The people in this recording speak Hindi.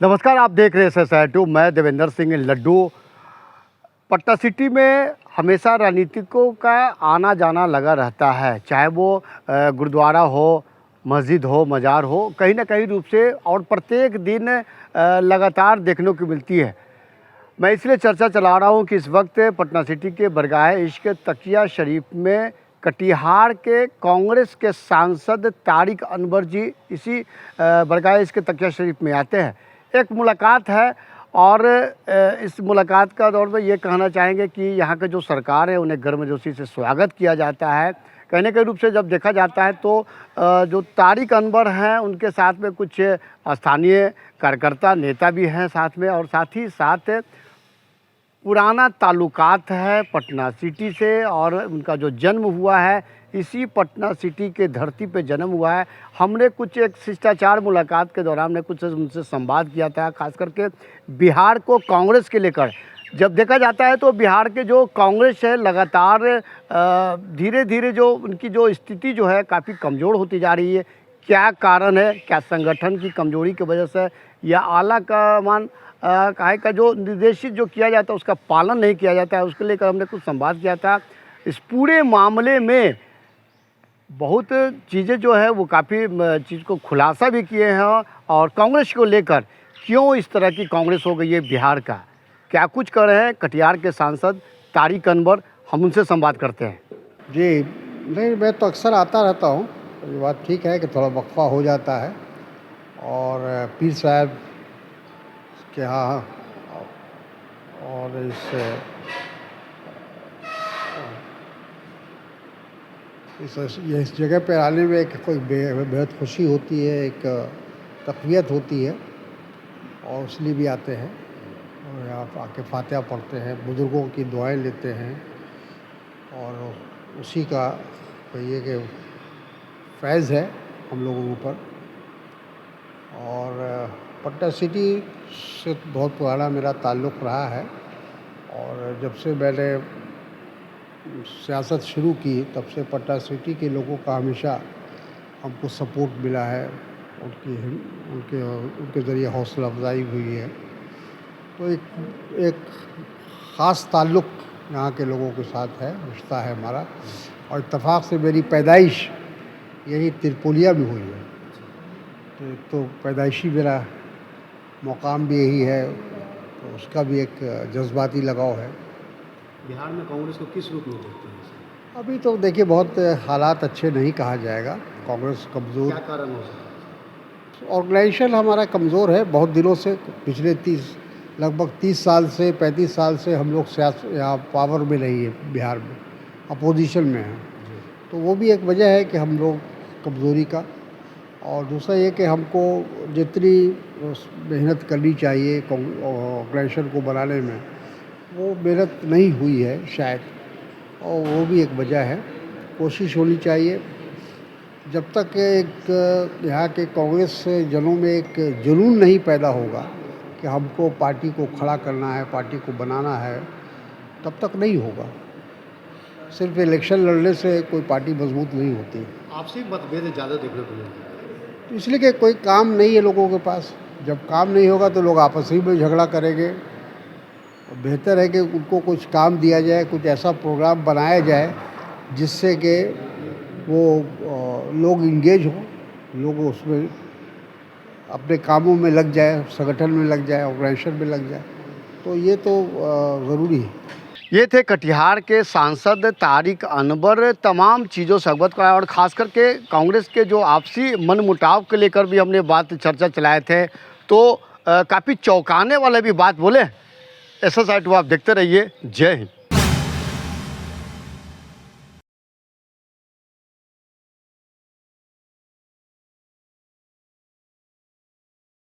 नमस्कार, आप देख रहे हैं SSI2। मैं देवेंद्र सिंह लड्डू। पटना सिटी में हमेशा राजनीतिकों का आना जाना लगा रहता है, चाहे वो गुरुद्वारा हो, मस्जिद हो, मज़ार हो, कहीं ना कहीं रूप से और प्रत्येक दिन लगातार देखने को मिलती है। मैं इसलिए चर्चा चला रहा हूँ कि इस वक्त पटना सिटी के बरगाह इश्क तकिया शरीफ में कटिहार के कांग्रेस के सांसद तारिक अनवर जी इसी बरगाह इश्क तकिया शरीफ में आते हैं। एक मुलाकात है और इस मुलाकात का दौर में ये कहना चाहेंगे कि यहाँ के जो सरकार है उन्हें गर्मजोशी से स्वागत किया जाता है। कहने के रूप से जब देखा जाता है तो जो तारिक अनवर हैं उनके साथ में कुछ स्थानीय कार्यकर्ता नेता भी हैं साथ में, और साथ ही साथ पुराना ताल्लुकात है पटना सिटी से, और उनका जो जन्म हुआ है इसी पटना सिटी के धरती पे जन्म हुआ है। हमने कुछ एक शिष्टाचार मुलाकात के दौरान हमने कुछ उनसे संवाद किया था, खास करके बिहार को कांग्रेस के लेकर। जब देखा जाता है तो बिहार के जो कांग्रेस है लगातार धीरे धीरे जो उनकी जो स्थिति जो है काफ़ी कमज़ोर होती जा रही है। क्या कारण है? क्या संगठन की कमजोरी की वजह से, या आला कमान काहे का जो निर्देशित जो किया जाता है उसका पालन नहीं किया जाता है? उसके लेकर हमने कुछ संवाद किया था। इस पूरे मामले में बहुत चीज़ें जो है वो काफ़ी चीज़ को खुलासा भी किए हैं, और कांग्रेस को लेकर क्यों इस तरह की कांग्रेस हो गई है बिहार का, क्या कुछ कर रहे हैं कटिहार के सांसद तारिक अनवर। हम उनसे संवाद करते हैं। जी नहीं, मैं तो अक्सर आता रहता हूँ। ये बात ठीक है कि थोड़ा वक्फा हो जाता है, और पीर साहब के यहाँ और इस जगह पे आने में एक कोई बेहद खुशी होती है, एक तक़वियत होती है, और इसलिए भी आते हैं और यहाँ आके फातिहा पढ़ते हैं, बुज़ुर्गों की दुआएं लेते हैं, और उसी का ये कि फैज़ है हम लोगों के ऊपर। और पटना सिटी से बहुत पुराना मेरा ताल्लुक़ रहा है, और जब से मैंने सियासत शुरू की तब से पटना सिटी के लोगों का हमेशा हमको सपोर्ट मिला है, उनके ज़रिए हौसला अफजाई हुई है। तो एक ख़ास ताल्लुक़ यहाँ के लोगों के साथ है, रिश्ता है हमारा। और इत्तेफाक से मेरी पैदाइश यही तिरपुलिया में हुई है, तो पैदाइशी मेरा मुकाम भी यही है, तो उसका भी एक जज्बाती लगाव है। बिहार में कांग्रेस को किस रूप में देखते हैं? अभी तो देखिए बहुत हालात अच्छे नहीं कहा जाएगा। कांग्रेस कमज़ोर, क्या कारण हो सकता है? ऑर्गेनाइजेशन हमारा कमज़ोर है बहुत दिनों से। पिछले लगभग 30 साल से 35 साल से हम लोग यहाँ पावर में नहीं है, बिहार में अपोजिशन में है, तो वो भी एक वजह है कि हम लोग कमज़ोरी का। और दूसरा ये कि हमको जितनी मेहनत करनी चाहिए ऑर्गेनाइजेशन को बनाने में, वो मेहनत नहीं हुई है शायद, और वो भी एक वजह है। कोशिश होनी चाहिए। जब तक एक यहाँ के कांग्रेस जनों में एक जुनून नहीं पैदा होगा कि हमको पार्टी को खड़ा करना है, पार्टी को बनाना है, तब तक नहीं होगा। सिर्फ इलेक्शन लड़ने से कोई पार्टी मजबूत नहीं होती। आपसी मतभेद ज़्यादा देखने को मिलते हैं, तो इसलिए कि कोई काम नहीं है लोगों के पास। जब काम नहीं होगा तो लोग आपस ही में झगड़ा करेंगे। बेहतर है कि उनको कुछ काम दिया जाए, कुछ ऐसा प्रोग्राम बनाया जाए जिससे कि वो लोग इंगेज हों, लोग उसमें अपने कामों में लग जाए, संगठन में लग जाए, ऑर्गेनाइजेशन में लग जाए। तो ये तो ज़रूरी है। ये थे कटिहार के सांसद तारिक अनवर। तमाम चीज़ों से अवगत कराया, और ख़ास करके कांग्रेस के जो आपसी मनमुटाव के लेकर भी हमने बात चर्चा चलाए थे, तो काफ़ी चौंकाने वाले भी बात बोले। SSI2 आप देखते रहिए। जय हिंद।